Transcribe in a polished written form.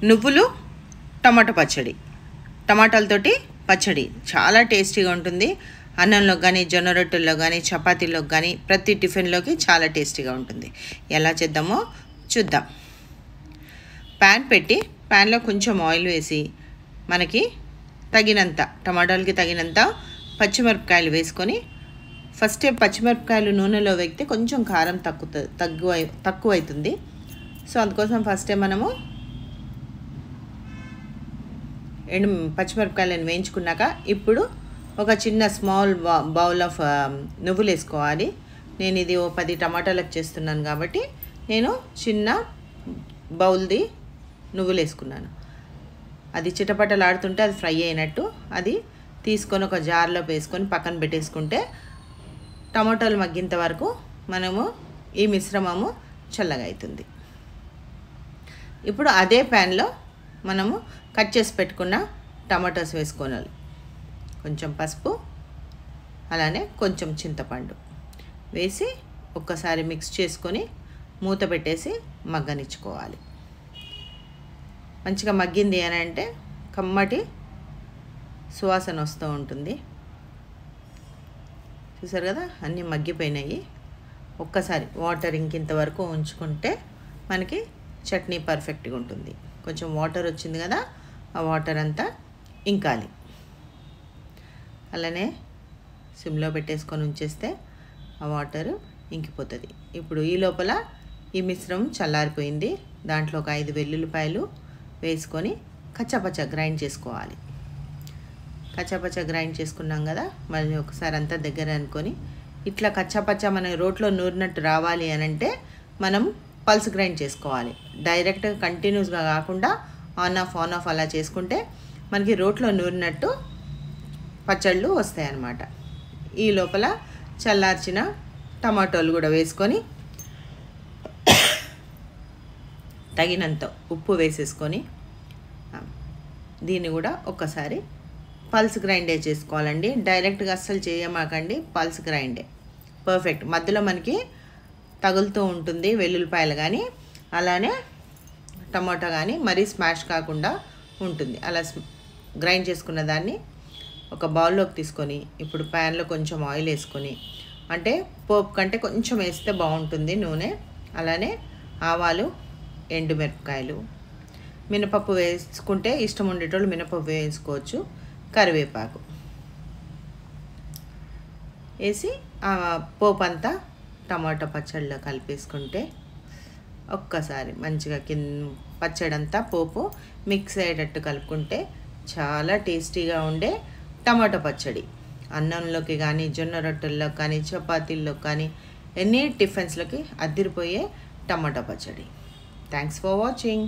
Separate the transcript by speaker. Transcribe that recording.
Speaker 1: నువ్వులు టమాటా పచ్చడి, టమాటాలతోటి పచ్చడి చాలా టేస్టీగా ఉంటుంది. అన్నంలో కానీ, జొన్న రొట్టెల్లో కానీ, చపాతీల్లో కానీ, ప్రతి టిఫిన్లోకి చాలా టేస్టీగా ఉంటుంది. ఎలా చేద్దామో చూద్దాం. ప్యాన్ పెట్టి ప్యాన్లో కొంచెం ఆయిల్ వేసి మనకి తగినంత టమాటాలకి తగినంత పచ్చిమిరపకాయలు వేసుకొని, ఫస్ట్ పచ్చిమిరపకాయలు నూనెలో వేగితే కొంచెం కారం తక్కువ అవుతుంది. సో అందుకోసం ఫస్టే మనము పచ్చిమిరపకాయలను వేయించుకున్నాక ఇప్పుడు ఒక చిన్న స్మాల్ బౌల్ ఆఫ్ నువ్వులు వేసుకోవాలి. నేను ఇది 10 టమాటాలకు చేస్తున్నాను కాబట్టి నేను చిన్న బౌల్ది నువ్వులు వేసుకున్నాను. అది చిటపటలాడుతుంటే అది ఫ్రై అయినట్టు అది తీసుకొని ఒక జార్లో వేసుకొని పక్కన పెట్టేసుకుంటే టమాటాలు మగ్గేంత వరకు మనము ఈ మిశ్రమము చల్లగా అవుతుంది. ఇప్పుడు అదే ప్యాన్లో మనము కట్ చేసి పెట్టుకున్న టమాటాస్ వేసుకోవాలి. కొంచెం పసుపు, అలానే కొంచెం చింతపండు వేసి ఒక్కసారి మిక్స్ చేసుకొని మూత పెట్టేసి మగ్గనిచ్చుకోవాలి. మంచిగా మగ్గింది అని అంటే కమ్మటి సువాసన వస్తూ ఉంటుంది. చూసారు కదా, అన్నీ మగ్గిపోయినాయి. ఒక్కసారి వాటర్ ఇంకింతవరకు ఉంచుకుంటే మనకి చట్నీ పర్ఫెక్ట్గా ఉంటుంది. కొంచెం వాటర్ వచ్చింది కదా, ఆ వాటర్ అంతా ఇంకాలి. అలానే సిమ్లో పెట్టేసుకొని ఉంచేస్తే ఆ వాటరు ఇంకిపోతుంది. ఇప్పుడు ఈ లోపల ఈ మిశ్రమం చల్లారిపోయింది. దాంట్లో ఒక 5 వెల్లుల్లిపాయలు వేసుకొని కచ్చాపచ్చ గ్రైండ్ చేసుకోవాలి. కచ్చాపచ్చ గ్రైండ్ చేసుకున్నాం కదా, మళ్ళీ ఒకసారి అంతా దగ్గర అనుకొని ఇట్లా కచ్చాపచ్చ మన రోట్లో నూరినట్టు రావాలి అని అంటే మనం పల్స్ గ్రైండ్ చేసుకోవాలి. డైరెక్ట్గా కంటిన్యూస్గా కాకుండా ఆన్ ఆఫ్ అలా చేసుకుంటే మనకి రోట్లో నూరినట్టు పచ్చళ్ళు వస్తాయి అన్నమాట. ఈ లోపల చల్లార్చిన టమాటోలు కూడా వేసుకొని తగినంత ఉప్పు వేసేసుకొని దీన్ని కూడా ఒక్కసారి పల్స్ గ్రైండే చేసుకోవాలండి. డైరెక్ట్గా అస్సలు చేయమాకండి, పల్స్ గ్రైండే పర్ఫెక్ట్. మధ్యలో మనకి తగులుతూ ఉంటుంది వెల్లుల్లిపాయలు కానీ, అలానే టమాటా కానీ మరీ స్మాష్ కాకుండా ఉంటుంది. అలా గ్రైండ్ చేసుకున్న దాన్ని ఒక బౌల్లోకి తీసుకొని ఇప్పుడు ప్యాన్లో కొంచెం ఆయిల్ వేసుకొని, అంటే పోపు కంటే కొంచెం వేస్తే బాగుంటుంది నూనె. అలానే ఆవాలు, ఎండుమిరపకాయలు, మినపప్పు వేసుకుంటే ఇష్టం ఉండేటోళ్ళు మినపప్పు వేసుకోవచ్చు, కరివేపాకు వేసి ఆ పోపు అంతా టమాటా పచ్చడిలో కలిపేసుకుంటే ఒక్కసారి మంచిగా పచ్చడంతా పోపు మిక్స్ అయ్యేటట్టు కలుపుకుంటే చాలా టేస్టీగా ఉండే టమాటా పచ్చడి అన్నంలోకి కానీ, జొన్న రొట్టెల్లో కానీ, చపాతీల్లో కానీ, ఎనీ టిఫిన్స్లోకి అదిరిపోయే టమాటా పచ్చడి. Thanks for watching.